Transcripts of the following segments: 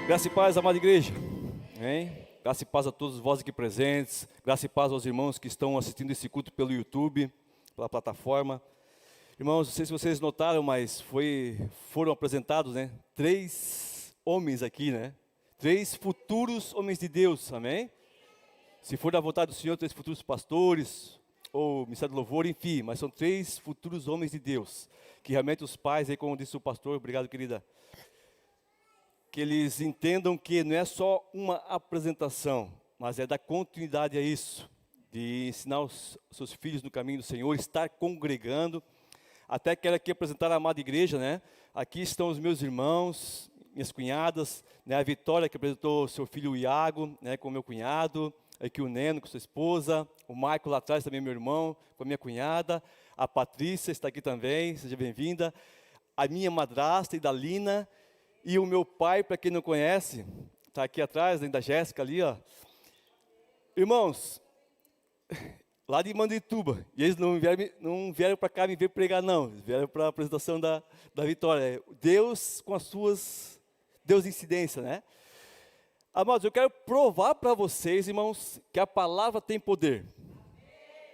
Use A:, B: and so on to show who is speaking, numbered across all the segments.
A: Graça e paz, amada igreja. Amém? Graça e paz a todos vós aqui presentes. Graça e paz aos irmãos que estão assistindo esse culto pelo YouTube, pela plataforma. Irmãos, não sei se vocês notaram, mas foram apresentados, né? 3 homens aqui, né? 3 futuros homens de Deus, amém? Se for da vontade do Senhor, 3 futuros pastores, ou ministério de louvor, enfim. Mas são 3 futuros homens de Deus. Que realmente os pais, aí como disse o pastor, obrigado querida, que eles entendam que não é só uma apresentação, mas é dar continuidade a isso, de ensinar os seus filhos no caminho do Senhor, estar congregando. Até quero aqui apresentar a amada igreja, né? Aqui estão os meus irmãos, minhas cunhadas, né? A Vitória que apresentou seu filho Iago, né? Com o meu cunhado, aqui o Neno com sua esposa, o Marco lá atrás também meu irmão, com a minha cunhada, a Patrícia está aqui também, seja bem-vinda, a minha madrasta Idalina, e o meu pai, para quem não conhece, está aqui atrás, da Jéssica ali, ó. Irmãos, lá de Mandirituba, e eles não vieram para cá me ver pregar não, eles vieram para a apresentação da Vitória. Deus com as suas, Deus incidência, né? Amados, eu quero provar para vocês, irmãos, que a palavra tem poder.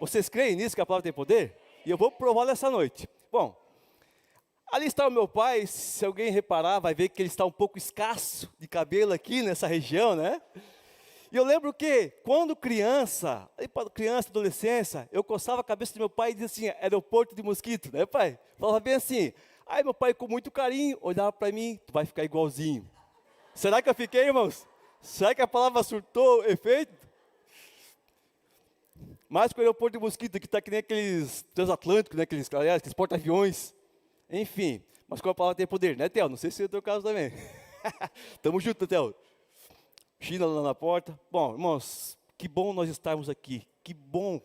A: Vocês creem nisso, que a palavra tem poder? E eu vou provar nessa noite. Bom, ali está o meu pai, se alguém reparar, vai ver que ele está um pouco escasso de cabelo aqui nessa região, né? E eu lembro que, quando criança, adolescência, eu coçava a cabeça do meu pai e dizia assim, aeroporto de mosquito, né pai? Falava bem assim, aí meu pai com muito carinho, olhava para mim, tu vai ficar igualzinho. Será que eu fiquei, irmãos? Será que a palavra surtou efeito? Mais com o aeroporto de mosquito, que está que nem aqueles transatlânticos, né? aqueles porta-aviões. Enfim, mas com a palavra tem poder, né, Theo? Não sei se é o teu caso também. Tamo junto, Theo. China lá na porta. Bom, irmãos, que bom nós estarmos aqui. Que bom,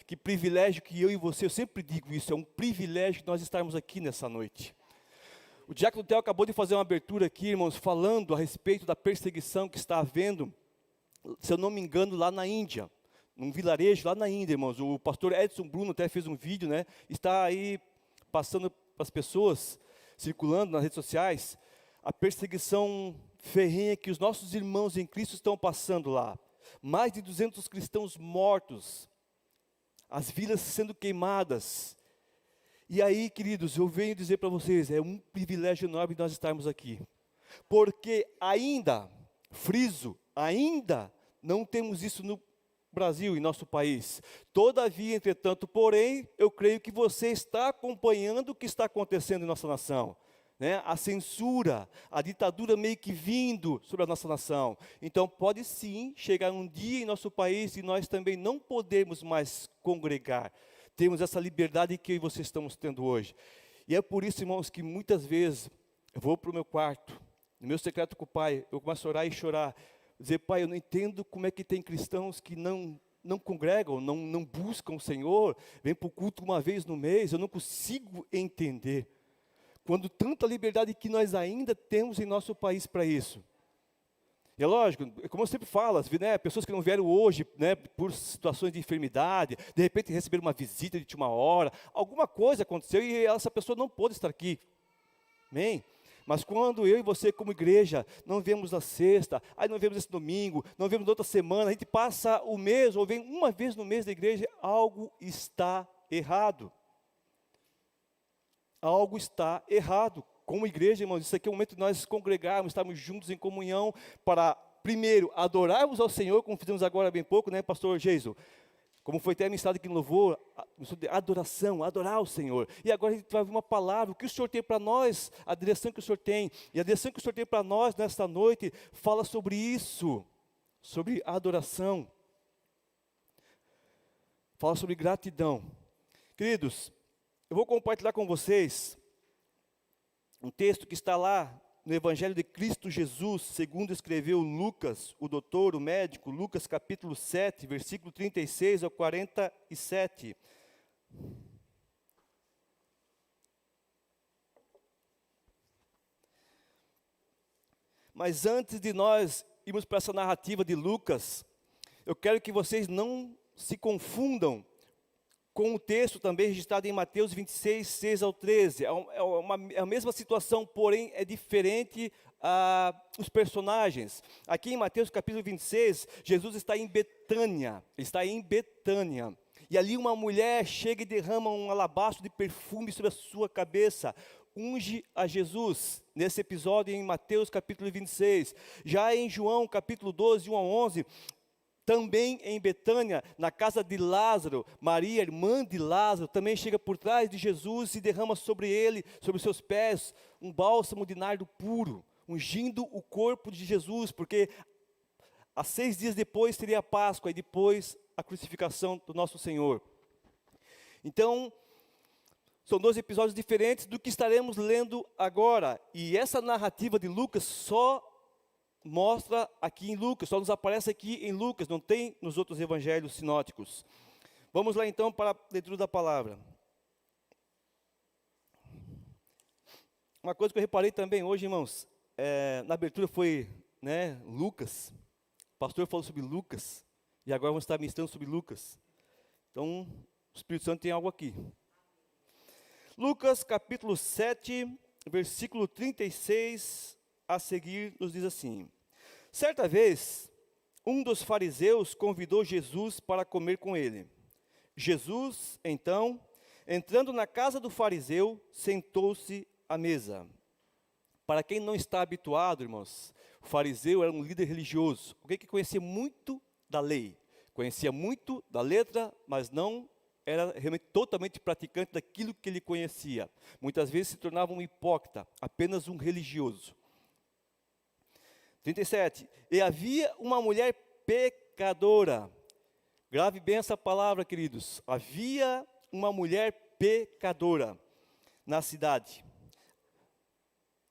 A: que privilégio que eu e você, eu sempre digo isso, é um privilégio nós estarmos aqui nessa noite. O diácono Theo acabou de fazer uma abertura aqui, irmãos, falando a respeito da perseguição que está havendo, se eu não me engano, lá na Índia. Num vilarejo lá na Índia, irmãos. O pastor Edson Bruno até fez um vídeo, né? Está aí passando para as pessoas, circulando nas redes sociais, a perseguição ferrenha que os nossos irmãos em Cristo estão passando lá. Mais de 200 cristãos mortos, as vilas sendo queimadas. E aí, queridos, eu venho dizer para vocês, é um privilégio enorme nós estarmos aqui. Porque ainda, friso, ainda não temos isso no Brasil, em nosso país. Todavia, entretanto, porém, eu creio que você está acompanhando o que está acontecendo em nossa nação. Né? A censura, a ditadura meio que vindo sobre a nossa nação. Então, pode sim chegar um dia em nosso país e nós também não podemos mais congregar. Temos essa liberdade que eu e você estamos tendo hoje. E é por isso, irmãos, que muitas vezes eu vou para o meu quarto, no meu secreto com o pai, eu começo a orar e chorar. Dizer, pai, eu não entendo como é que tem cristãos que não congregam, não buscam o Senhor, vêm para o culto uma vez no mês, eu não consigo entender. Quando tanta liberdade que nós ainda temos em nosso país para isso. E é lógico, como eu sempre falo, né, pessoas que não vieram hoje, né, por situações de enfermidade, de repente receberam uma visita de última hora, alguma coisa aconteceu e essa pessoa não pôde estar aqui. Amém? Mas quando eu e você como igreja, não vemos na sexta, aí não vemos esse domingo, não vemos na outra semana, a gente passa o mês, ou vem uma vez no mês da igreja, algo está errado. Algo está errado. Como igreja, irmãos, isso aqui é o momento de nós congregarmos, estarmos juntos em comunhão, para, primeiro, adorarmos ao Senhor, como fizemos agora há bem pouco, né, pastor Geiso? Como foi até ministrado aqui no louvor, adoração, adorar o Senhor. E agora a gente vai ouvir uma palavra, o que o Senhor tem para nós, a direção que o Senhor tem. E a direção que o Senhor tem para nós nesta noite, fala sobre isso, sobre adoração. Fala sobre gratidão. Queridos, eu vou compartilhar com vocês um texto que está lá no Evangelho de Cristo Jesus, segundo escreveu Lucas, o doutor, o médico, Lucas capítulo 7, versículo 36 ao 47. Mas antes de nós irmos para essa narrativa de Lucas, eu quero que vocês não se confundam com o texto também registrado em Mateus 26, 6 ao 13. É a mesma situação, porém é diferente os personagens. Aqui em Mateus capítulo 26, Jesus está em Betânia. E ali uma mulher chega e derrama um alabastro de perfume sobre a sua cabeça, unge a Jesus, nesse episódio em Mateus capítulo 26. Já em João capítulo 12, 1 a 11, também em Betânia, na casa de Lázaro, Maria, irmã de Lázaro, também chega por trás de Jesus e derrama sobre ele, sobre os seus pés, um bálsamo de nardo puro, ungindo o corpo de Jesus, porque 6 dias depois seria a Páscoa e depois a crucificação do nosso Senhor. Então, são 2 episódios diferentes do que estaremos lendo agora. E essa narrativa de Lucas só mostra aqui em Lucas, só nos aparece aqui em Lucas, não tem nos outros evangelhos sinóticos. Vamos lá então para a leitura da palavra. Uma coisa que eu reparei também hoje, irmãos, na abertura foi, Lucas. O pastor falou sobre Lucas, e agora vamos estar ministrando sobre Lucas. Então, o Espírito Santo tem algo aqui. Lucas capítulo 7, versículo 36 a seguir nos diz assim: certa vez, um dos fariseus convidou Jesus para comer com ele. Jesus, então, entrando na casa do fariseu, sentou-se à mesa. Para quem não está habituado, irmãos, o fariseu era um líder religioso, alguém que conhecia muito da lei, conhecia muito da letra, mas não era realmente totalmente praticante daquilo que ele conhecia. Muitas vezes se tornava um hipócrita, apenas um religioso. 37, e havia uma mulher pecadora. Grave bem essa palavra, queridos. Havia uma mulher pecadora na cidade.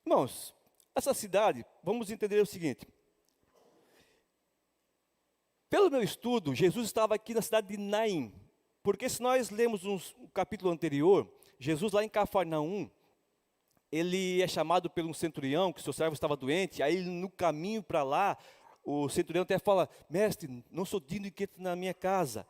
A: Irmãos, essa cidade, vamos entender o seguinte. Pelo meu estudo, Jesus estava aqui na cidade de Naim. Porque se nós lemos um capítulo anterior, Jesus lá em Cafarnaum, ele é chamado por um centurião, que seu servo estava doente, aí no caminho para lá, o centurião até fala: mestre, não sou digno de que entre na minha casa,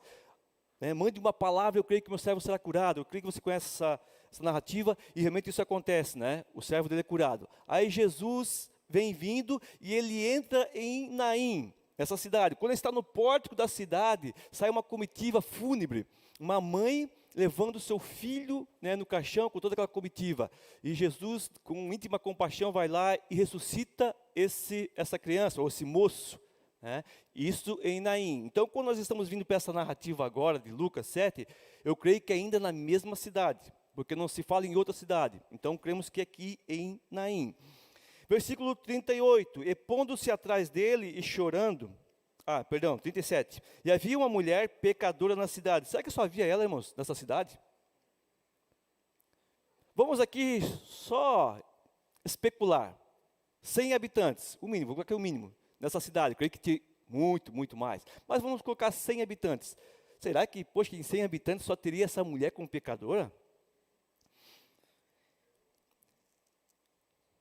A: mande uma palavra, eu creio que meu servo será curado. Eu creio que você conhece essa narrativa, e realmente isso acontece, o servo dele é curado. Aí Jesus vem vindo, e ele entra em Naim, essa cidade. Quando ele está no pórtico da cidade, sai uma comitiva fúnebre, uma mãe levando seu filho no caixão com toda aquela comitiva. E Jesus, com íntima compaixão, vai lá e ressuscita essa criança, ou esse moço. Isso em Naim. Então, quando nós estamos vindo para essa narrativa agora, de Lucas 7, eu creio que ainda na mesma cidade, porque não se fala em outra cidade. Então, cremos que aqui em Naim. Versículo 38, e pondo-se atrás dele e chorando, 37. E havia uma mulher pecadora na cidade. Será que só havia ela, irmãos, nessa cidade? Vamos aqui só especular. 100 habitantes, o mínimo, vou colocar o mínimo, nessa cidade. Creio que tinha muito, muito mais. Mas vamos colocar 100 habitantes. Será que, poxa, em 100 habitantes só teria essa mulher como pecadora?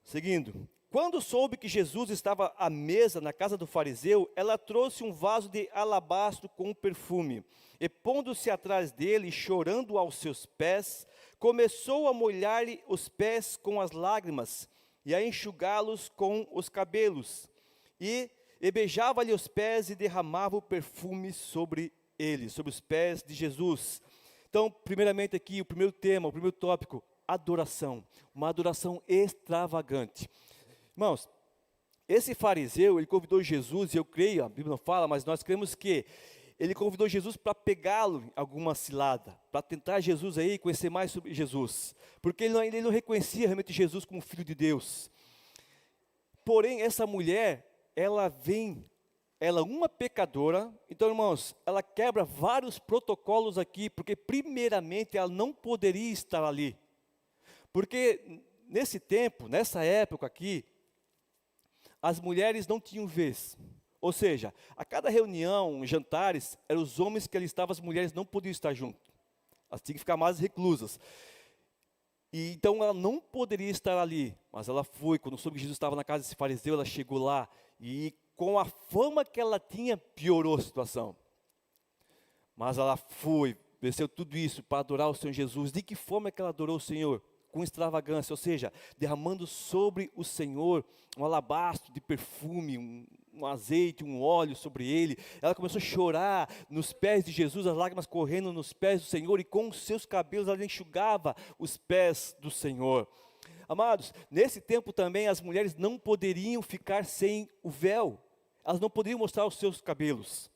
A: Seguindo. Quando soube que Jesus estava à mesa na casa do fariseu, ela trouxe um vaso de alabastro com perfume. E pondo-se atrás dele, chorando aos seus pés, começou a molhar-lhe os pés com as lágrimas e a enxugá-los com os cabelos. E beijava-lhe os pés e derramava o perfume sobre eles, sobre os pés de Jesus. Então, primeiramente aqui, o primeiro tema, o primeiro tópico, adoração. Uma adoração extravagante. Irmãos, esse fariseu, ele convidou Jesus, e eu creio, a Bíblia não fala, mas nós cremos que ele convidou Jesus para pegá-lo em alguma cilada, para tentar Jesus aí, conhecer mais sobre Jesus, porque ele não reconhecia realmente Jesus como Filho de Deus. Porém, essa mulher, ela é uma pecadora. Então, irmãos, ela quebra vários protocolos aqui, porque primeiramente ela não poderia estar ali, porque nesse tempo, nessa época aqui, as mulheres não tinham vez. Ou seja, a cada reunião, jantares, eram os homens que ali estavam, as mulheres não podiam estar junto. Elas tinham que ficar mais reclusas. E então ela não poderia estar ali, mas ela foi. Quando soube que Jesus estava na casa desse fariseu, ela chegou lá, e com a fama que ela tinha, piorou a situação. Mas ela foi, venceu tudo isso para adorar o Senhor Jesus. De que forma é que ela adorou o Senhor? Com extravagância, ou seja, derramando sobre o Senhor um alabastro de perfume, um azeite, um óleo sobre ele. Ela começou a chorar nos pés de Jesus, as lágrimas correndo nos pés do Senhor, e com os seus cabelos ela enxugava os pés do Senhor. Amados, nesse tempo também as mulheres não poderiam ficar sem o véu, elas não poderiam mostrar os seus cabelos.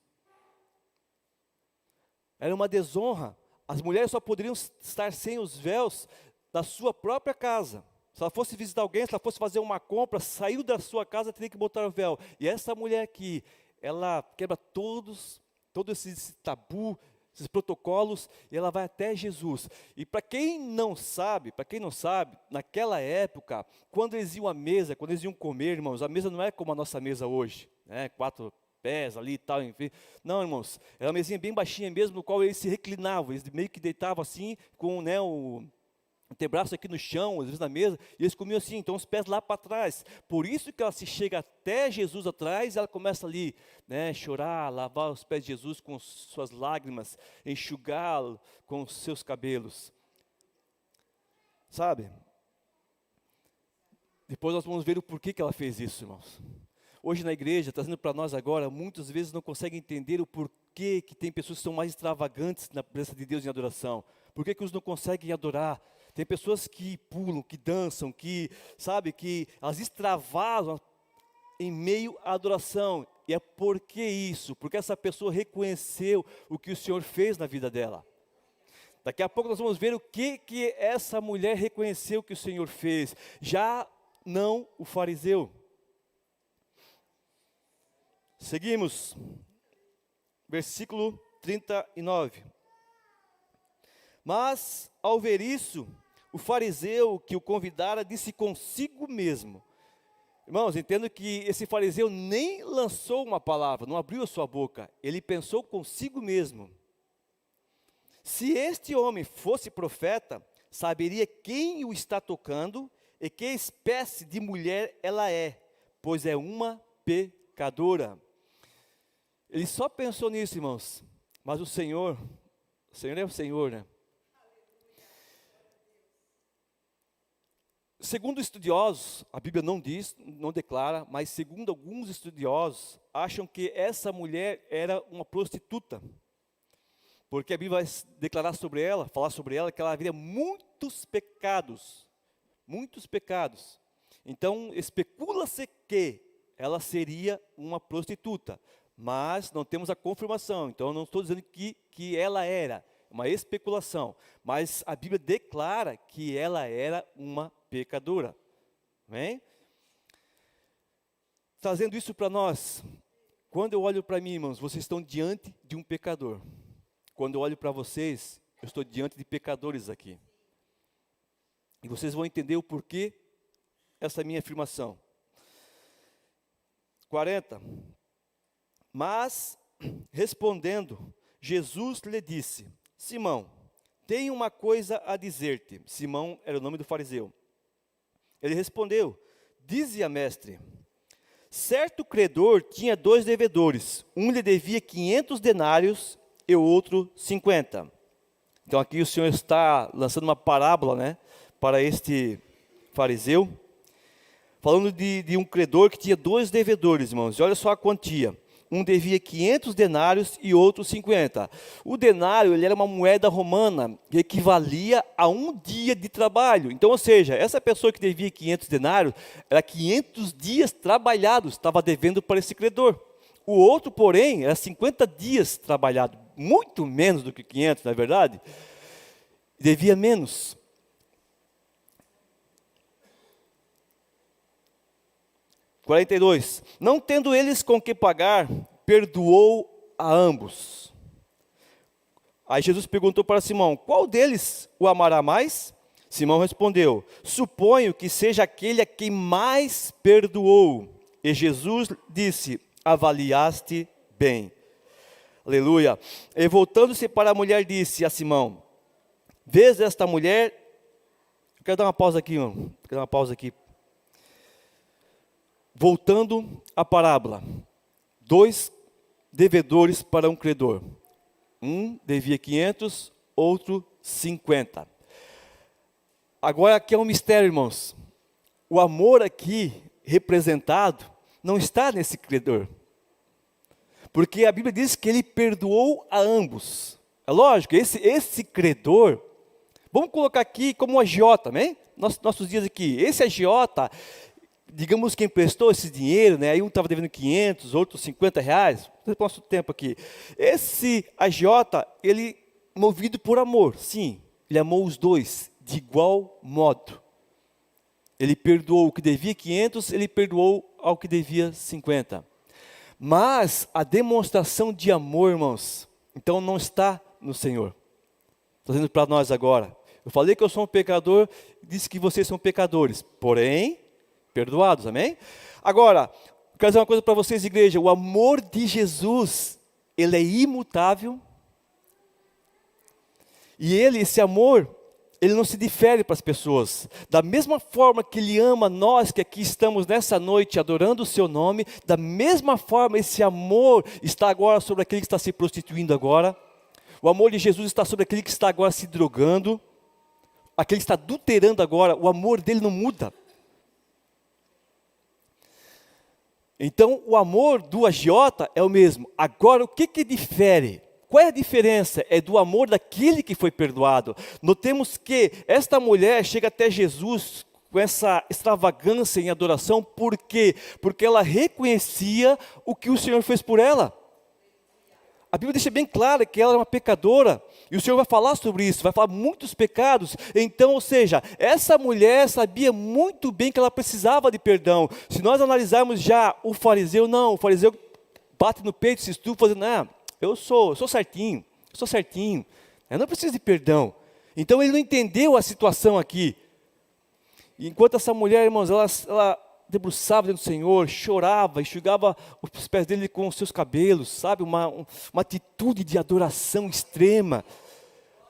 A: Era uma desonra. As mulheres só poderiam estar sem os véus da sua própria casa. Se ela fosse visitar alguém, se ela fosse fazer uma compra, saiu da sua casa, teria que botar o véu. E essa mulher aqui, ela quebra todo esse tabu, esses protocolos, e ela vai até Jesus. E para quem não sabe, naquela época, quando eles iam à mesa, quando eles iam comer, irmãos, a mesa não é como a nossa mesa hoje, né? 4 pés ali e tal, enfim. Não, irmãos, era uma mesinha bem baixinha mesmo, no qual eles se reclinavam, eles meio que deitavam assim, com, né, o antebraço aqui no chão, às vezes na mesa, e eles comiam assim, então os pés lá para trás. Por isso que ela se chega até Jesus atrás, ela começa ali, né, chorar, lavar os pés de Jesus com suas lágrimas, enxugá-lo com os seus cabelos. Sabe? Depois nós vamos ver o porquê que ela fez isso, irmãos. Hoje na igreja, trazendo para nós agora, muitas vezes não conseguem entender o porquê que tem pessoas que são mais extravagantes na presença de Deus em adoração. Por que uns não conseguem adorar? Tem pessoas que pulam, que dançam, que, sabe, que elas extravasam em meio à adoração. E é por que isso? Porque essa pessoa reconheceu o que o Senhor fez na vida dela. Daqui a pouco nós vamos ver o que essa mulher reconheceu que o Senhor fez. Já não o fariseu. Seguimos. Versículo 39. Mas, ao ver isso, o fariseu que o convidara disse consigo mesmo. Irmãos, entendo que esse fariseu nem lançou uma palavra, não abriu a sua boca. Ele pensou consigo mesmo. Se este homem fosse profeta, saberia quem o está tocando e que espécie de mulher ela é, pois é uma pecadora. Ele só pensou nisso, irmãos. Mas o Senhor é o Senhor, né? Segundo estudiosos, a Bíblia não diz, não declara, mas segundo alguns estudiosos, acham que essa mulher era uma prostituta. Porque a Bíblia vai declarar sobre ela, falar sobre ela, que ela haveria muitos pecados. Muitos pecados. Então, especula-se que ela seria uma prostituta. Mas não temos a confirmação. Então, eu não estou dizendo que ela era. Uma especulação. Mas a Bíblia declara que ela era uma pecadora. Amém? Trazendo isso para nós. Quando eu olho para mim, irmãos, vocês estão diante de um pecador. Quando eu olho para vocês, eu estou diante de pecadores aqui. E vocês vão entender o porquê essa minha afirmação. 40. Mas, respondendo, Jesus lhe disse: Simão, tenho uma coisa a dizer-te. Simão era o nome do fariseu. Ele respondeu: Dize-a, mestre. Certo credor tinha 2 devedores. Um lhe devia 500 denários e o outro 50. Então aqui o Senhor está lançando uma parábola, né, para este fariseu. Falando de um credor que tinha 2 devedores, irmãos. E olha só a quantia. Um devia 500 denários e outro 50. O denário, ele era uma moeda romana que equivalia a um dia de trabalho. Então, ou seja, essa pessoa que devia 500 denários, era 500 dias trabalhados, estava devendo para esse credor. O outro, porém, era 50 dias trabalhado, muito menos do que 500, não é verdade? Devia menos. (42) Não tendo eles com que pagar, perdoou a ambos. Aí Jesus perguntou para Simão: qual deles o amará mais? Simão respondeu: suponho que seja aquele a quem mais perdoou. E Jesus disse: avaliaste bem. Aleluia. E voltando-se para a mulher, disse a Simão: vês esta mulher? Eu quero dar uma pausa aqui, irmão. Quero dar uma pausa aqui. Voltando à parábola, 2 devedores para um credor. Um devia 500, outro 50. Agora aqui é um mistério, irmãos. O amor aqui representado não está nesse credor. Porque a Bíblia diz que ele perdoou a ambos. É lógico, esse credor, vamos colocar aqui como um agiota, né? Nossos dias aqui, esse agiota, digamos que emprestou esse dinheiro, né? Aí um estava devendo 500, outro 50 reais, nosso tempo aqui. Esse agiota, ele movido por amor, sim, ele amou os dois de igual modo. Ele perdoou o que devia 500, ele perdoou ao que devia 50. Mas a demonstração de amor, irmãos, então não está no Senhor. Estou dizendo para nós agora. Eu falei que eu sou um pecador, disse que vocês são pecadores, porém, perdoados, amém? Agora, quero dizer uma coisa para vocês, igreja, o amor de Jesus, ele é imutável, e esse amor, ele não se difere para as pessoas. Da mesma forma que ele ama nós que aqui estamos nessa noite adorando o seu nome, da mesma forma esse amor está agora sobre aquele que está se prostituindo agora. O amor de Jesus está sobre aquele que está agora se drogando, aquele que está adulterando agora, o amor dele não muda. Então o amor do agiota é o mesmo. Agora o que difere? Qual é a diferença? É do amor daquele que foi perdoado. Notemos que esta mulher chega até Jesus com essa extravagância em adoração. Por quê? Porque ela reconhecia o que o Senhor fez por ela. A Bíblia deixa bem claro que ela é uma pecadora. E o Senhor vai falar sobre isso, vai falar muitos pecados. Então, ou seja, essa mulher sabia muito bem que ela precisava de perdão. Se nós analisarmos já o fariseu, não, o fariseu bate no peito, se estufa, fazendo, eu sou certinho, eu não preciso de perdão. Então ele não entendeu a situação aqui. E enquanto essa mulher, irmãos, ela debruçava diante do Senhor, chorava, enxugava os pés dele com os seus cabelos, sabe, uma atitude de adoração extrema.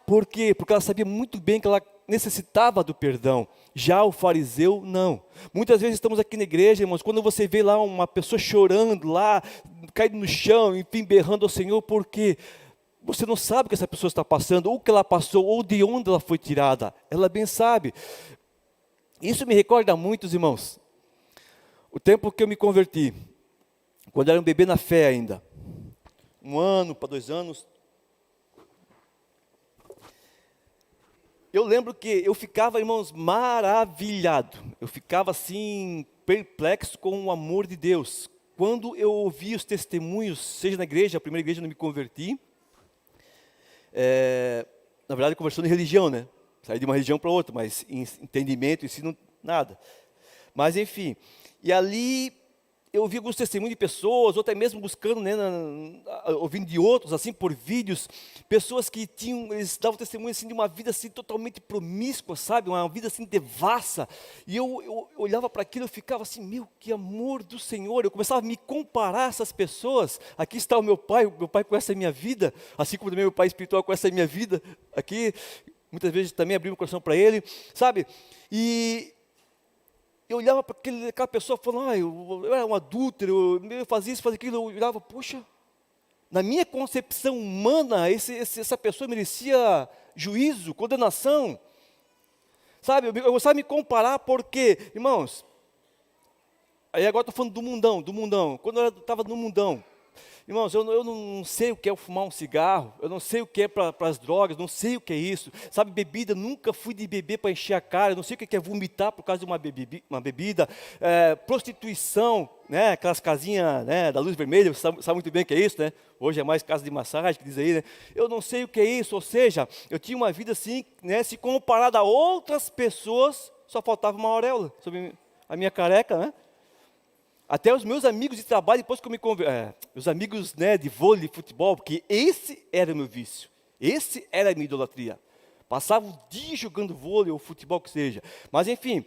A: Por quê? Porque ela sabia muito bem que ela necessitava do perdão. Já o fariseu, não. Muitas vezes estamos aqui na igreja, irmãos, quando você vê lá uma pessoa chorando lá, caído no chão, enfim, berrando ao Senhor, porque você não sabe o que essa pessoa está passando, ou o que ela passou, ou de onde ela foi tirada. Ela bem sabe. Isso me recorda muitos, irmãos, o tempo que eu me converti, quando era um bebê na fé ainda, 1 ano para 2 anos. Eu lembro que eu ficava, irmãos, maravilhado. Eu ficava assim, perplexo com o amor de Deus. Quando eu ouvia os testemunhos, seja na igreja, a primeira igreja eu não me converti. Na verdade, conversando em religião, né? Saí de uma religião para outra, mas em entendimento, ensino, nada. Mas enfim, e ali eu ouvi alguns testemunhos de pessoas, ou até mesmo buscando, né, ouvindo de outros, assim, por vídeos, pessoas que eles davam testemunho, assim, de uma vida, assim, totalmente promíscua, sabe, uma vida, assim, devassa, e eu olhava para aquilo, eu ficava assim, meu, que amor do Senhor, eu começava a me comparar a essas pessoas. Aqui está o meu pai conhece a minha vida, assim como também meu pai espiritual conhece a minha vida, aqui, muitas vezes também abri meu coração para ele, sabe, e eu olhava para aquela pessoa falando, eu era um adúltero, eu fazia isso, fazia aquilo, eu olhava, poxa, na minha concepção humana, essa pessoa merecia juízo, condenação, sabe, eu gostava de me comparar porque, irmãos, aí agora estou falando do mundão, quando eu estava no mundão, irmãos, eu não sei o que é fumar um cigarro, eu não sei o que é para as drogas, não sei o que é isso, sabe, bebida, nunca fui de beber para encher a cara, eu não sei o que é vomitar por causa de uma bebida, prostituição, né, aquelas casinhas, né, da luz vermelha, você sabe muito bem o que é isso, né, hoje é mais casa de massagem, que diz aí, né, eu não sei o que é isso, ou seja, eu tinha uma vida assim, né, se comparada a outras pessoas, só faltava uma auréola sobre a minha careca, né. Até os meus amigos de trabalho, depois que eu me converti, os amigos, né, de vôlei, de futebol, porque esse era o meu vício, esse era a minha idolatria. Passava o dia jogando vôlei ou futebol que seja. Mas enfim,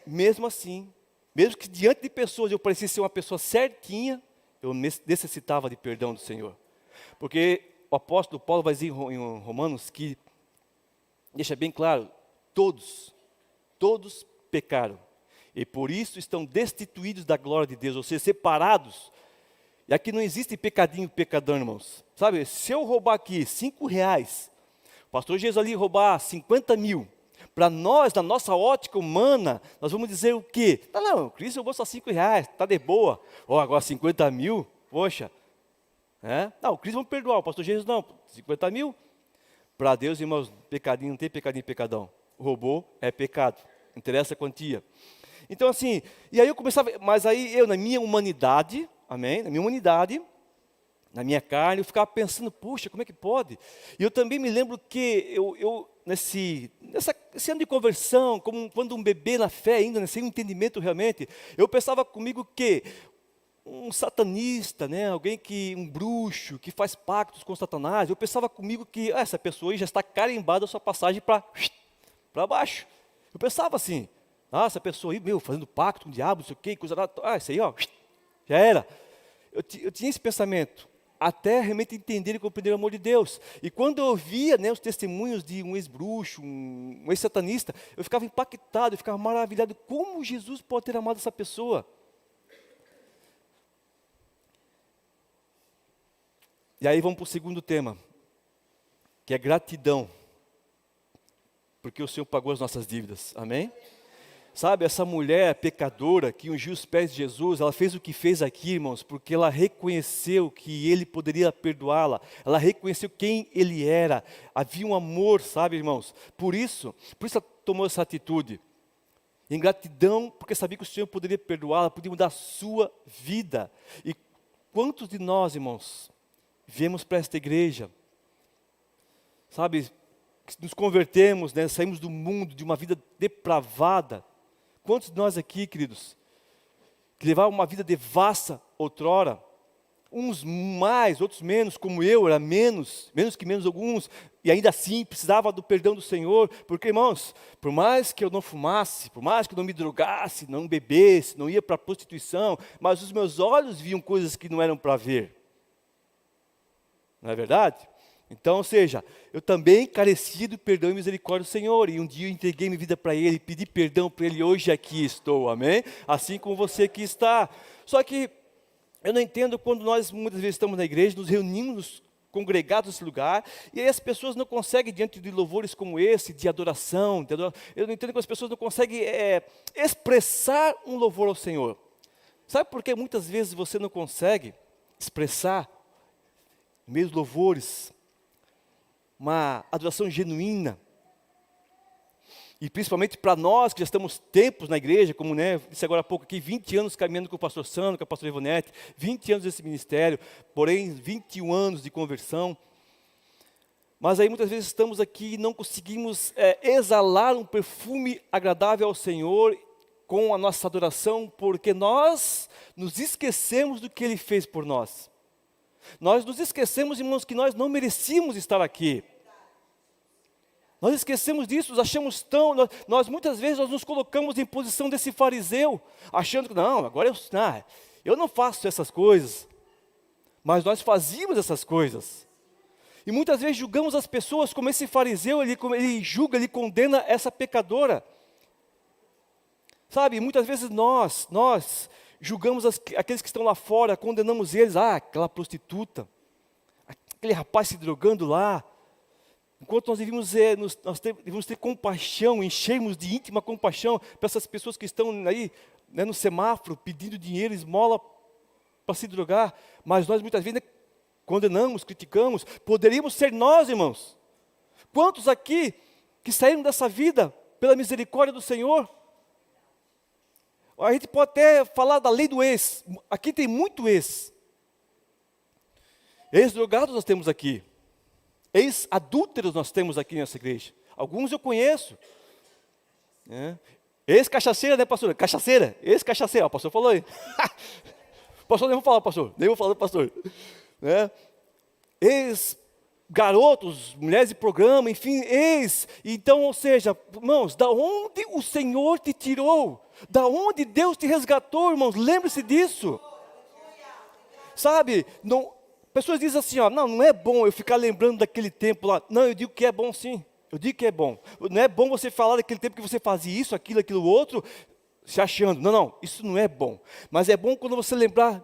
A: mesmo assim, mesmo que diante de pessoas eu parecia ser uma pessoa certinha, eu necessitava de perdão do Senhor. Porque o apóstolo Paulo vai dizer em Romanos que, deixa bem claro, todos pecaram. E por isso estão destituídos da glória de Deus, ou seja, separados. E aqui não existe pecadinho, pecadão, irmãos. Sabe, se eu roubar aqui R$ 5, o pastor Jesus ali roubar 50 mil, para nós, na nossa ótica humana, nós vamos dizer o quê? Não, Cristo roubou só R$ 5, está de boa. Ou agora 50 mil, poxa. Não, o Cristo vamos perdoar, o pastor Jesus não, 50 mil. Para Deus, irmãos, pecadinho, não tem pecadinho, pecadão. Roubou é pecado, interessa a quantia. Então assim, e aí eu começava, mas aí eu na minha humanidade, amém? Na minha humanidade, na minha carne, eu ficava pensando, puxa, como é que pode? E eu também me lembro que nesse ano de conversão, como quando um bebê na fé ainda, sem um entendimento realmente, eu pensava comigo que um satanista, alguém um bruxo, que faz pactos com Satanás, eu pensava comigo que essa pessoa aí já está carimbada a sua passagem para baixo. Eu pensava assim, essa pessoa aí, fazendo pacto com o diabo, não sei o quê, coisa lá, isso aí, já era. Eu tinha esse pensamento, até realmente entender e compreender o amor de Deus. E quando eu via os testemunhos de um ex-bruxo, um ex-satanista, eu ficava impactado, eu ficava maravilhado, como Jesus pode ter amado essa pessoa? E aí vamos para o segundo tema, que é gratidão, porque o Senhor pagou as nossas dívidas, amém? Sabe, essa mulher pecadora que ungiu os pés de Jesus, ela fez o que fez aqui, irmãos, porque ela reconheceu que Ele poderia perdoá-la, ela reconheceu quem Ele era, havia um amor, sabe, irmãos? Por isso ela tomou essa atitude, em gratidão, porque sabia que o Senhor poderia perdoá-la, poderia mudar a sua vida. E quantos de nós, irmãos, viemos para esta igreja, sabe, nos convertemos, saímos do mundo, de uma vida depravada. Quantos de nós aqui, queridos, que levavam uma vida devassa outrora, uns mais, outros menos, como eu, era menos que menos alguns, e ainda assim precisava do perdão do Senhor, porque, irmãos, por mais que eu não fumasse, por mais que eu não me drogasse, não bebesse, não ia para a prostituição, mas os meus olhos viam coisas que não eram para ver. Não é verdade? Então, ou seja, eu também carecia do perdão e misericórdia do Senhor, e um dia eu entreguei minha vida para Ele, pedi perdão para Ele, hoje aqui estou, amém? Assim como você aqui está. Só que eu não entendo quando nós muitas vezes estamos na igreja, nos reunimos congregados nesse lugar, e aí as pessoas não conseguem, diante de louvores como esse, de adoração, eu não entendo que as pessoas não conseguem expressar um louvor ao Senhor. Sabe por que muitas vezes você não consegue expressar meus louvores, uma adoração genuína? E principalmente para nós que já estamos tempos na igreja, como disse agora há pouco aqui, 20 anos caminhando com o pastor Sandro, com a pastora Ivonete, 20 anos desse ministério, porém 21 anos de conversão. Mas aí muitas vezes estamos aqui e não conseguimos exalar um perfume agradável ao Senhor com a nossa adoração, porque nós nos esquecemos do que Ele fez por nós. Nós nos esquecemos, irmãos, que nós não merecíamos estar aqui. Nós esquecemos disso, nós achamos nós muitas vezes nós nos colocamos em posição desse fariseu, achando que não, agora eu não faço essas coisas. Mas nós fazíamos essas coisas. E muitas vezes julgamos as pessoas como esse fariseu, ele julga, ele condena essa pecadora. Sabe, muitas vezes nós julgamos aqueles que estão lá fora, condenamos eles, aquela prostituta, aquele rapaz se drogando lá. Enquanto nós devemos ter compaixão, enchermos de íntima compaixão para essas pessoas que estão aí no semáforo, pedindo dinheiro, esmola para se drogar. Mas nós muitas vezes condenamos, criticamos. Poderíamos ser nós, irmãos. Quantos aqui que saíram dessa vida pela misericórdia do Senhor? A gente pode até falar da lei do ex. Aqui tem muito ex. Ex-drogados nós temos aqui. Ex-adúlteros nós temos aqui nessa igreja. Alguns eu conheço. Ex-cachaceira, pastor? Cachaceira. Ex-cachaceira. O pastor falou aí. Pastor, nem vou falar, pastor. Nem vou falar, pastor. Ex-garotos, mulheres de programa, enfim, Então, ou seja, irmãos, da onde o Senhor te tirou? Da onde Deus te resgatou, irmãos? Lembre-se disso. Sabe, pessoas dizem assim, não é bom eu ficar lembrando daquele tempo lá. Não, eu digo que é bom sim. Eu digo que é bom. Não é bom você falar daquele tempo que você fazia isso, aquilo outro, se achando. Não, isso não é bom. Mas é bom quando você lembrar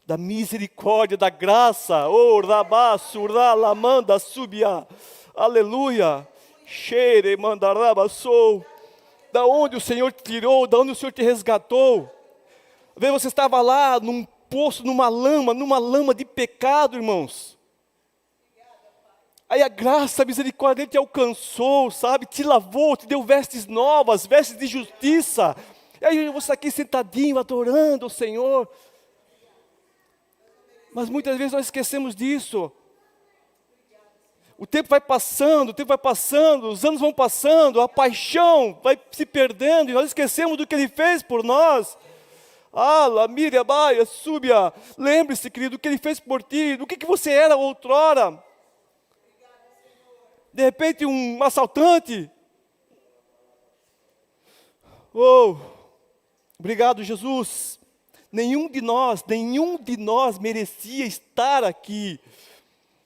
A: da misericórdia, da graça. Oh, rabaço, ralamanda, subia. Aleluia. Xere, mandarabaçou. Da onde o Senhor te tirou, da onde o Senhor te resgatou. Às vezes você estava lá num poço, numa lama de pecado, irmãos. Aí a graça, a misericórdia dele te alcançou, sabe? Te lavou, te deu vestes novas, vestes de justiça. E aí você está aqui sentadinho, adorando o Senhor. Mas muitas vezes nós esquecemos disso. O tempo vai passando, os anos vão passando, a paixão vai se perdendo, e nós esquecemos do que Ele fez por nós. Ah, Miriam, Baia, Súbia, lembre-se, querido, do que Ele fez por ti, do que você era outrora. De repente um assaltante. Oh, obrigado, Jesus. Nenhum de nós merecia estar aqui.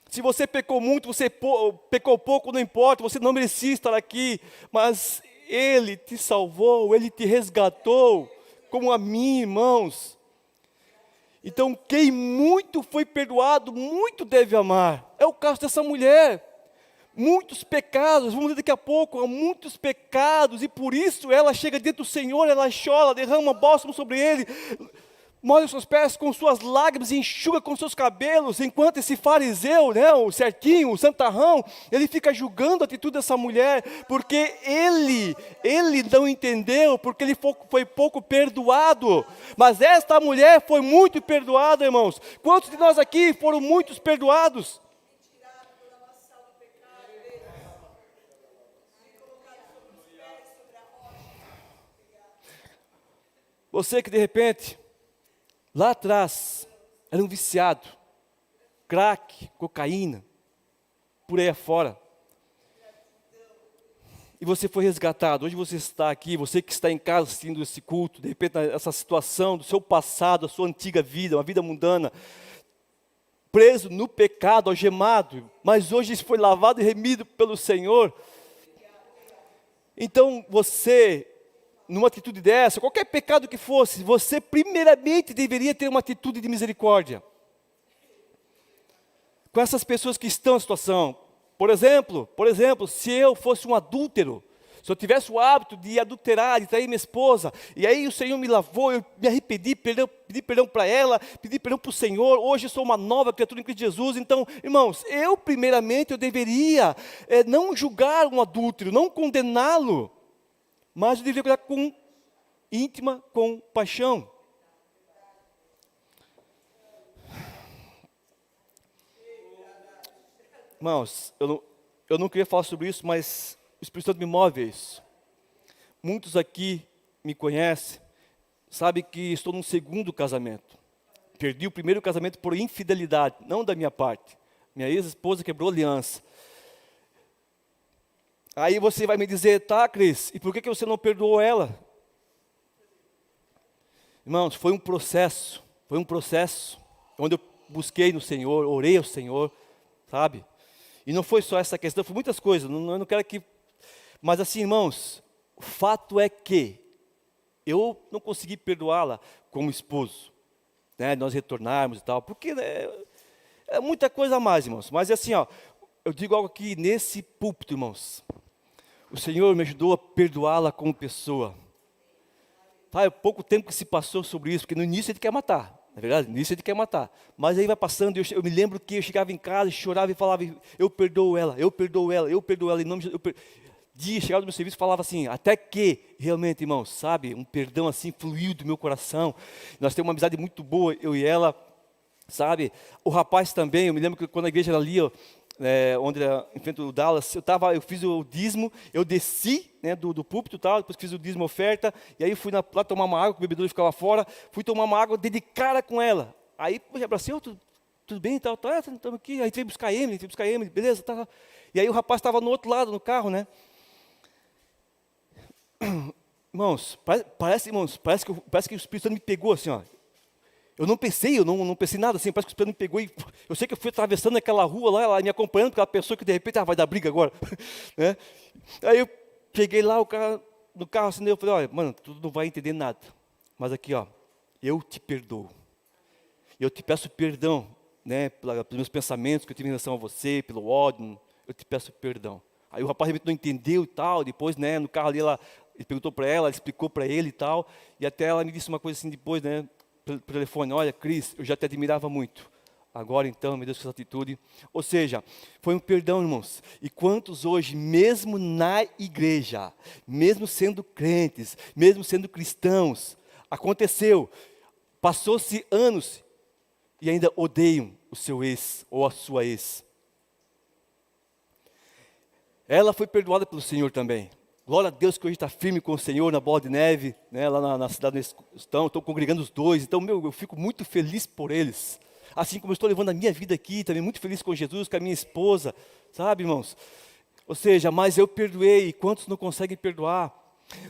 A: Se você pecou muito, você pecou pouco, não importa, você não merecia estar aqui, mas Ele te salvou, Ele te resgatou, como a mim, irmãos. Então, quem muito foi perdoado, muito deve amar. É o caso dessa mulher. Muitos pecados, vamos ver daqui a pouco, há muitos pecados, e por isso ela chega diante do Senhor, ela chora, derrama bálsamo sobre Ele, molha os seus pés com suas lágrimas e enxuga com seus cabelos, enquanto esse fariseu, né, o certinho, o santarrão, ele fica julgando a atitude dessa mulher, porque ele não entendeu, porque ele foi pouco perdoado, mas esta mulher foi muito perdoada, irmãos. Quantos de nós aqui foram muitos perdoados? Você que de repente, lá atrás, era um viciado, crack, cocaína, por aí afora. E você foi resgatado, hoje você está aqui, você que está em casa assistindo esse culto, de repente essa situação do seu passado, a sua antiga vida, uma vida mundana, preso no pecado, algemado, mas hoje foi lavado e remido pelo Senhor. Então você, numa atitude dessa, qualquer pecado que fosse, você primeiramente deveria ter uma atitude de misericórdia com essas pessoas que estão em situação. Por exemplo, se eu fosse um adúltero, se eu tivesse o hábito de adulterar, de trair minha esposa, e aí o Senhor me lavou, eu me arrependi, pedi perdão para ela, pedi perdão para o Senhor, hoje eu sou uma nova criatura em Cristo Jesus. Então, irmãos, primeiramente eu deveria não julgar um adúltero, não condená-lo, mas eu deveria cuidar com íntima compaixão. Irmãos, eu não queria falar sobre isso, mas o Espírito Santo me move a isso. Muitos aqui me conhecem, sabem que estou num segundo casamento. Perdi o primeiro casamento por infidelidade, não da minha parte. Minha ex-esposa quebrou aliança. Aí você vai me dizer, tá, Cris, e por que você não perdoou ela? Irmãos, foi um processo onde eu busquei no Senhor, orei ao Senhor, sabe? E não foi só essa questão, foi muitas coisas, eu não quero que... Mas assim, irmãos, o fato é que eu não consegui perdoá-la como esposo, né? Nós retornarmos e tal, porque é muita coisa a mais, irmãos. Mas assim, ó, eu digo algo aqui nesse púlpito, irmãos. O Senhor me ajudou a perdoá-la como pessoa. Tá, é pouco tempo que se passou sobre isso, porque no início ele quer matar, na verdade, no início ele quer matar. Mas aí vai passando, eu me lembro que eu chegava em casa, chorava e falava, eu perdoo ela, em nome de Dia, chegava do meu serviço e falava assim, até que, realmente, irmãos, sabe, um perdão assim fluiu do meu coração. Nós temos uma amizade muito boa, eu e ela, sabe. O rapaz também, eu me lembro que quando a igreja era ali, ó, onde era em frente ao Dallas, eu fiz o dízimo, eu desci, né, do púlpito e tal, depois fiz o dízimo oferta, e aí fui lá tomar uma água, que o bebedouro ficava fora, fui tomar uma água, dei de cara com ela. Aí, eu abracei, tudo bem e tal, estamos aqui, aí a gente veio buscar Emily, beleza, tá. E aí o rapaz estava no outro lado, no carro, né. Irmãos, parece que o Espírito Santo me pegou assim, ó. Eu não pensei nada assim, parece que o Espírito me pegou e eu sei que eu fui atravessando aquela rua lá, ela me acompanhando, porque ela pensou que de repente vai dar briga agora, né? Aí eu cheguei lá, no carro assim, eu falei, olha, mano, tu não vai entender nada, mas aqui, ó, eu te perdoo. eu te peço perdão, né, pelos meus pensamentos que eu tive em relação a você, pelo ódio, eu te peço perdão. Aí o rapaz realmente não entendeu e tal, depois, né, no carro ali, ele perguntou para ela explicou para ele e tal, e até ela me disse uma coisa assim depois, né, pelo telefone, olha, Cris, eu já te admirava muito. Agora então, meu Deus, com essa atitude. Ou seja, foi um perdão, irmãos. E quantos hoje, mesmo na igreja, mesmo sendo crentes, mesmo sendo cristãos, aconteceu, passou-se anos e ainda odeiam o seu ex ou a sua ex. Ela foi perdoada pelo Senhor também. Glória a Deus que hoje está firme com o Senhor na Bola de Neve, né, lá na cidade onde estão, estou congregando os dois. Então, eu fico muito feliz por eles. Assim como eu estou levando a minha vida aqui, também muito feliz com Jesus, com a minha esposa, sabe, irmãos? Ou seja, mas eu perdoei, e quantos não conseguem perdoar?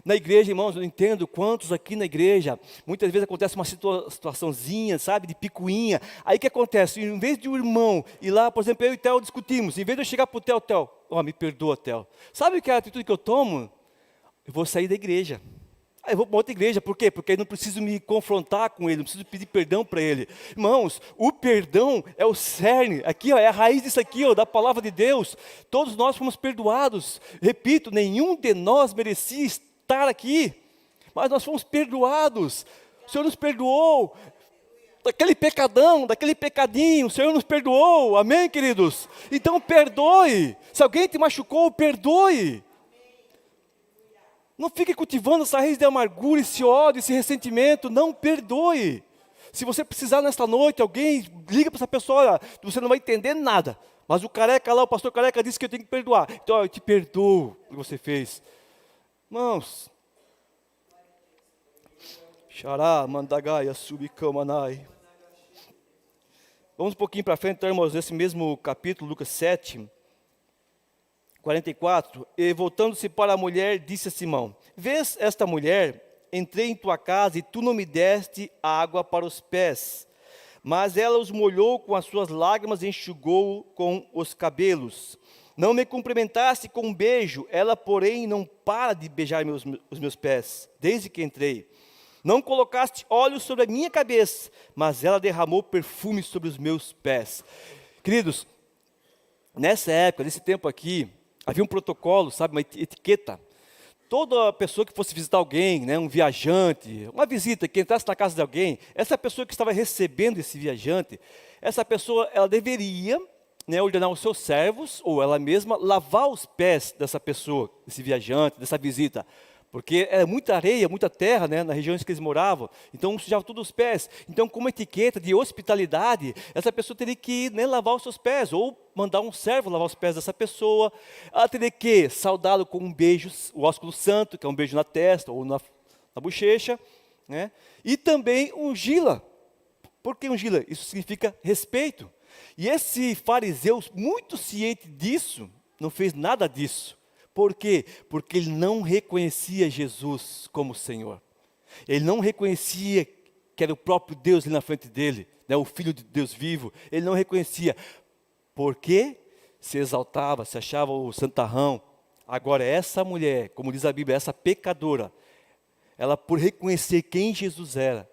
A: Na igreja, irmãos, eu entendo quantos aqui na igreja, muitas vezes acontece uma situaçãozinha, sabe, de picuinha. Aí o que acontece? Em vez de um irmão ir lá, por exemplo, eu e o Theo discutimos, em vez de eu chegar para o Theo, me perdoa, Theo. Sabe o que é a atitude que eu tomo? Eu vou sair da igreja. Aí eu vou para outra igreja, por quê? Porque eu não preciso me confrontar com ele, não preciso pedir perdão para ele. Irmãos, o perdão é o cerne, aqui ó, é a raiz disso aqui, ó, da palavra de Deus. Todos nós fomos perdoados. Repito, nenhum de nós merecia estar aqui, mas nós fomos perdoados. O Senhor nos perdoou. Daquele pecadão, daquele pecadinho, o Senhor nos perdoou. Amém, queridos? Então perdoe. Se alguém te machucou, perdoe. Não fique cultivando essa raiz de amargura, esse ódio, esse ressentimento. Não, perdoe. Se você precisar nesta noite, alguém liga para essa pessoa, olha, você não vai entender nada. Mas o careca lá, o pastor careca disse que eu tenho que perdoar. Então eu te perdoo o que você fez. Irmãos. Xará, mandagaia, subikamanai. Vamos um pouquinho para frente, então, irmãos, nesse mesmo capítulo, Lucas 7. 44, e voltando-se para a mulher, disse a Simão, vês esta mulher, entrei em tua casa e tu não me deste água para os pés, mas ela os molhou com as suas lágrimas e enxugou com os cabelos. Não me cumprimentaste com um beijo, ela porém não para de beijar os meus pés, desde que entrei. Não colocaste óleo sobre a minha cabeça, mas ela derramou perfume sobre os meus pés. Queridos, nessa época, nesse tempo aqui, havia um protocolo, sabe, uma etiqueta. Toda pessoa que fosse visitar alguém, né, um viajante, uma visita, que entrasse na casa de alguém, essa pessoa que estava recebendo esse viajante, essa pessoa, ela deveria, né, ordenar os seus servos, ou ela mesma, lavar os pés dessa pessoa, desse viajante, dessa visita. Porque era muita areia, muita terra, né, na região em que eles moravam. Então, sujava todos os pés. Então, como etiqueta de hospitalidade, essa pessoa teria que, né, lavar os seus pés. Ou mandar um servo lavar os pés dessa pessoa. Ela teria que saudá-lo com um beijo, o ósculo santo, que é um beijo na testa ou na bochecha. Né? E também ungí-la. Por que ungí-la? Isso significa respeito. E esse fariseu, muito ciente disso, não fez nada disso. Por quê? Porque ele não reconhecia Jesus como Senhor. Ele não reconhecia que era o próprio Deus ali na frente dele, né, o Filho de Deus vivo. Ele não reconhecia. Porque se exaltava, se achava o santarrão. Agora essa mulher, como diz a Bíblia, essa pecadora, ela por reconhecer quem Jesus era,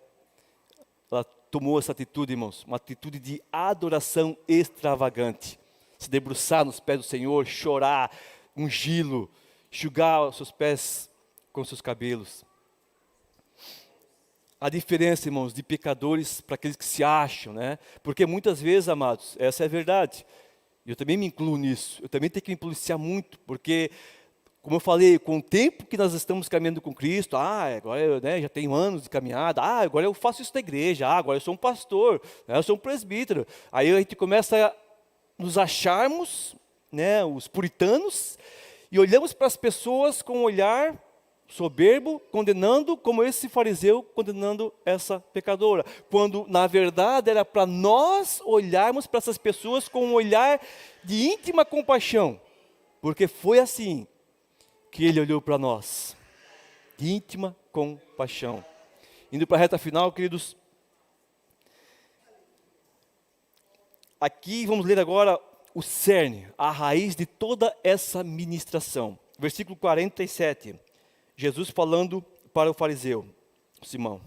A: ela tomou essa atitude, irmãos, uma atitude de adoração extravagante. Se debruçar nos pés do Senhor, chorar, ungí-lo, enxugar os seus pés com os seus cabelos. A diferença, irmãos, de pecadores para aqueles que se acham, né? Porque muitas vezes, amados, essa é a verdade. Eu também me incluo nisso. Eu também tenho que me policiar muito, porque, como eu falei, com o tempo que nós estamos caminhando com Cristo, agora eu, né, já tenho anos de caminhada, agora eu faço isso na igreja, agora eu sou um pastor, eu sou um presbítero. Aí a gente começa a nos acharmos, né, os puritanos, e olhamos para as pessoas com um olhar soberbo, condenando, como esse fariseu condenando essa pecadora, quando na verdade era para nós olharmos para essas pessoas com um olhar de íntima compaixão, porque foi assim que ele olhou para nós, de íntima compaixão. Indo para a reta final, queridos, aqui vamos ler agora o cerne, a raiz de toda essa ministração. Versículo 47, Jesus falando para o fariseu, Simão.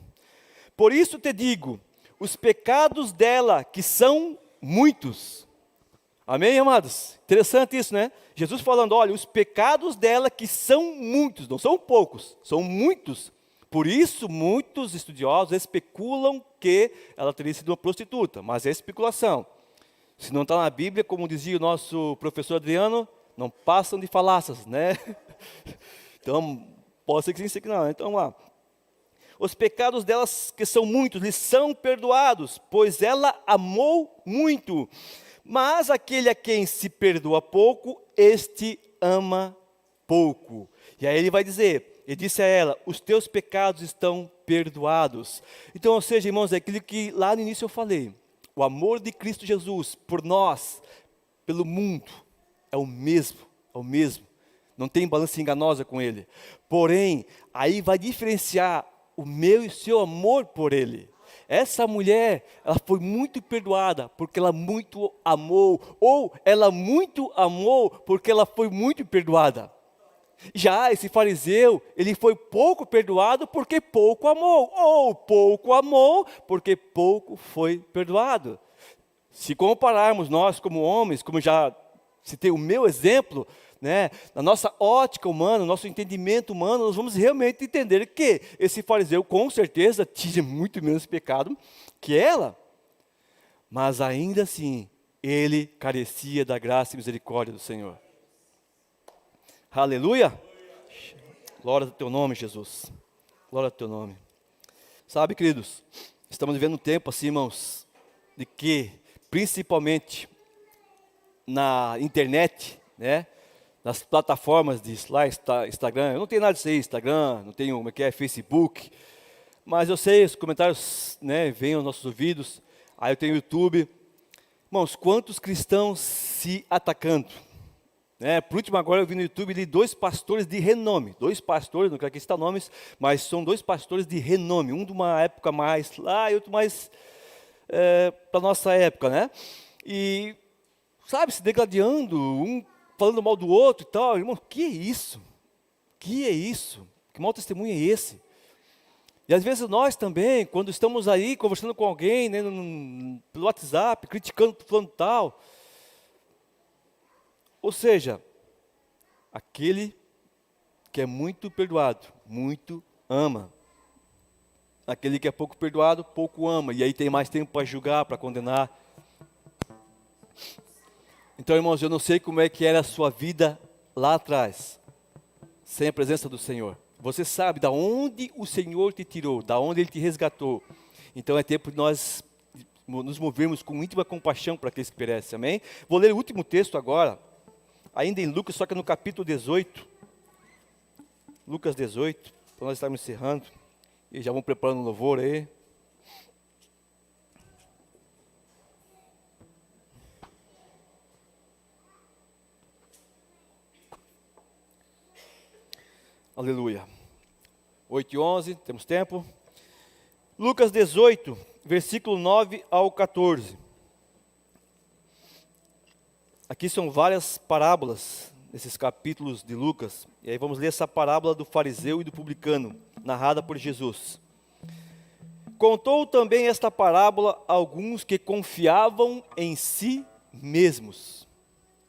A: Por isso te digo, os pecados dela, que são muitos. Amém, amados? Interessante isso, né? Jesus falando, olha, os pecados dela, que são muitos, não são poucos, são muitos. Por isso, muitos estudiosos especulam que ela teria sido uma prostituta, mas é especulação. Se não está na Bíblia, como dizia o nosso professor Adriano, não passam de falácias, né? Então, pode ser que sim, sei que não. Então, vamos lá. Os pecados delas, que são muitos, lhes são perdoados, pois ela amou muito. Mas aquele a quem se perdoa pouco, este ama pouco. E aí ele vai dizer, ele disse a ela, os teus pecados estão perdoados. Então, ou seja, irmãos, é aquilo que lá no início eu falei. O amor de Cristo Jesus por nós, pelo mundo, é o mesmo, é o mesmo. Não tem balança enganosa com ele. Porém, aí vai diferenciar o meu e o seu amor por ele. Essa mulher, ela foi muito perdoada porque ela muito amou, ou ela muito amou porque ela foi muito perdoada. Já esse fariseu, ele foi pouco perdoado porque pouco amou, ou pouco amou porque pouco foi perdoado. Se compararmos nós como homens, como já citei o meu exemplo, né, na nossa ótica humana, nosso entendimento humano, nós vamos realmente entender que esse fariseu com certeza tinha muito menos pecado que ela, mas ainda assim, ele carecia da graça e misericórdia do Senhor. Aleluia! Glória ao teu nome, Jesus. Glória ao teu nome. Sabe, queridos, estamos vivendo um tempo assim, irmãos, de que, principalmente na internet, né, nas plataformas de Instagram, eu não tenho nada disso aí, Instagram, não tenho, como é que é, Facebook, mas eu sei, os comentários, né, vêm aos nossos ouvidos, aí eu tenho YouTube. Irmãos, quantos cristãos se atacando? Por último, agora eu vi no YouTube de 2 pastores de renome. 2 pastores, não quero aqui citar nomes, mas são 2 pastores de renome. Um de uma época mais lá e outro mais para a nossa época, né? E, sabe, se degladiando, um falando mal do outro e tal. Irmão, que é isso? Que é isso? Que mau testemunho é esse? E às vezes nós também, quando estamos aí conversando com alguém, né, pelo WhatsApp, criticando fulano tal. Ou seja, aquele que é muito perdoado, muito ama. Aquele que é pouco perdoado, pouco ama. E aí tem mais tempo para julgar, para condenar. Então, irmãos, eu não sei como é que era a sua vida lá atrás, sem a presença do Senhor. Você sabe da onde o Senhor te tirou, da onde Ele te resgatou. Então é tempo de nós nos movermos com íntima compaixão para aqueles que perecem, amém? Vou ler o último texto agora. Ainda em Lucas, só que no capítulo 18, Lucas 18, para nós estarmos encerrando, e já vamos preparando o louvor aí. Aleluia. 8 e 11, temos tempo. Lucas 18, versículo 9 ao 14. Aqui são várias parábolas, nesses capítulos de Lucas. E aí vamos ler essa parábola do fariseu e do publicano, narrada por Jesus. Contou também esta parábola a alguns que confiavam em si mesmos,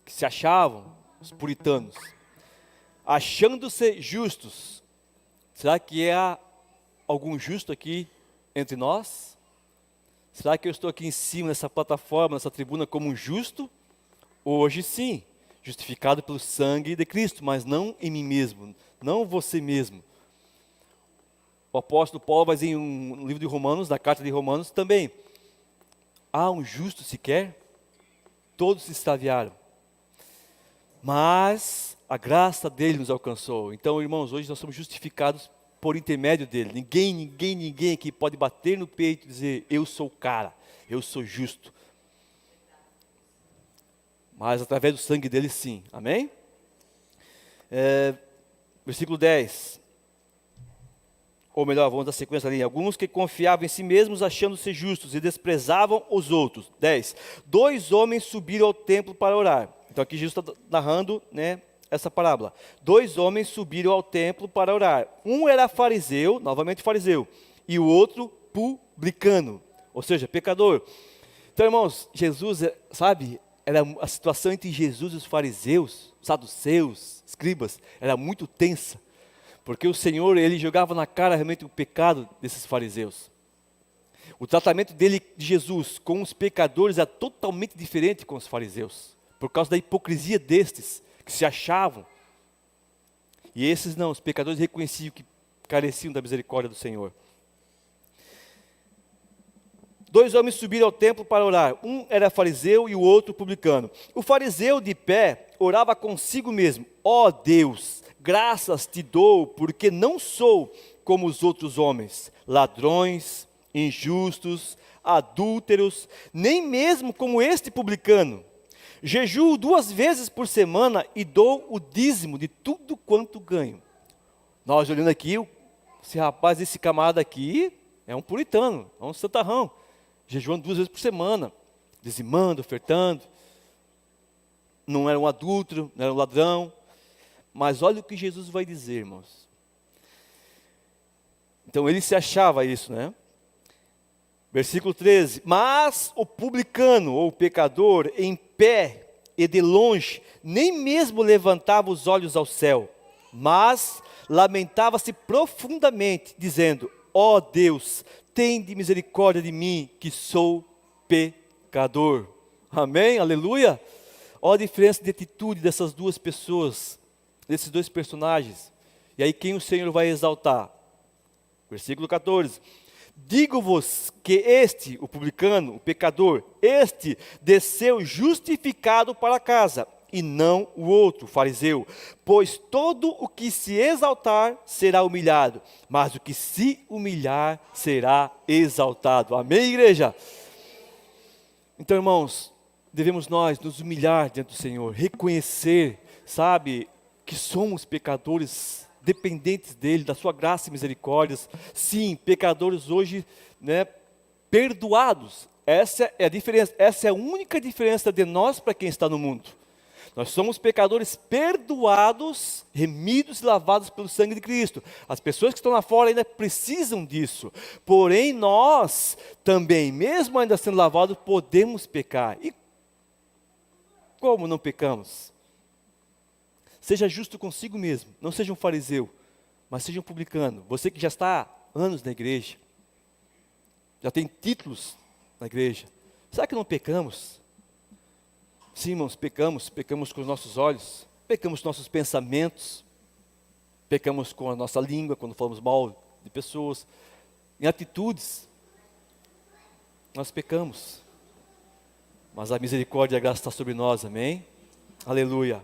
A: que se achavam os puritanos, achando-se justos. Será que há algum justo aqui entre nós? Será que eu estou aqui em cima, nessa plataforma, nessa tribuna, como um justo? Hoje sim, justificado pelo sangue de Cristo, mas não em mim mesmo, não você mesmo. O apóstolo Paulo vai dizer no livro de Romanos, na carta de Romanos também, há um justo sequer? Todos se extraviaram, mas a graça dele nos alcançou. Então, irmãos, hoje nós somos justificados por intermédio dele. Ninguém aqui pode bater no peito e dizer, eu sou o cara, eu sou justo. Mas através do sangue dele sim, amém? Versículo 10, ou melhor, vamos dar sequência ali. Alguns que confiavam em si mesmos, achando-se justos, e desprezavam os outros. 10, 2 homens subiram ao templo para orar. Então aqui Jesus está narrando, né, essa parábola. 2 homens subiram ao templo para orar. Um era fariseu, novamente fariseu, e o outro publicano. ou seja, pecador. Então, irmãos, Jesus, sabe, era a situação entre Jesus e os fariseus, saduceus, escribas, era muito tensa, porque o Senhor, ele jogava na cara realmente o pecado desses fariseus. O tratamento de Jesus com os pecadores é totalmente diferente com os fariseus, por causa da hipocrisia destes, que se achavam. E esses não, os pecadores reconheciam que careciam da misericórdia do Senhor. 2 homens subiram ao templo para orar. Um era fariseu e o outro publicano. O fariseu de pé orava consigo mesmo: ó Deus, graças te dou, porque não sou como os outros homens, ladrões, injustos, adúlteros, nem mesmo como este publicano. Jejuo 2 vezes por semana e dou o dízimo de tudo quanto ganho. Nós olhando aqui, esse rapaz, esse camarada aqui, é um puritano, é um santarrão, jejuando 2 vezes por semana, dizimando, ofertando. Não era um adúltero, não era um ladrão. Mas olha o que Jesus vai dizer, irmãos. Então ele se achava isso, né? Versículo 13, mas o publicano ou o pecador em pé e de longe, nem mesmo levantava os olhos ao céu, mas lamentava-se profundamente, dizendo: ó Deus, tende misericórdia de mim, que sou pecador. Amém? Aleluia? Olha a diferença de atitude dessas duas pessoas, desses dois personagens. E aí quem o Senhor vai exaltar? Versículo 14. Digo-vos que este, o publicano, o pecador, este desceu justificado para casa, e não o outro, o fariseu. Pois todo o que se exaltar será humilhado, mas o que se humilhar será exaltado. Amém, igreja? Então, irmãos, devemos nós nos humilhar diante do Senhor, reconhecer, sabe, que somos pecadores dependentes dele, da sua graça e misericórdias. Sim, pecadores hoje, né, perdoados. Essa é a diferença, essa é a única diferença de nós para quem está no mundo. Nós somos pecadores perdoados, remidos e lavados pelo sangue de Cristo. As pessoas que estão lá fora ainda precisam disso. Porém, nós também, mesmo ainda sendo lavados, podemos pecar. E como não pecamos? Seja justo consigo mesmo, não seja um fariseu, mas seja um publicano. Você que já está há anos na igreja, já tem títulos na igreja, será que não pecamos? Sim, irmãos, pecamos com os nossos olhos, pecamos com nossos pensamentos, pecamos com a nossa língua, quando falamos mal de pessoas, em atitudes, nós pecamos, mas a misericórdia e a graça está sobre nós, amém? Aleluia.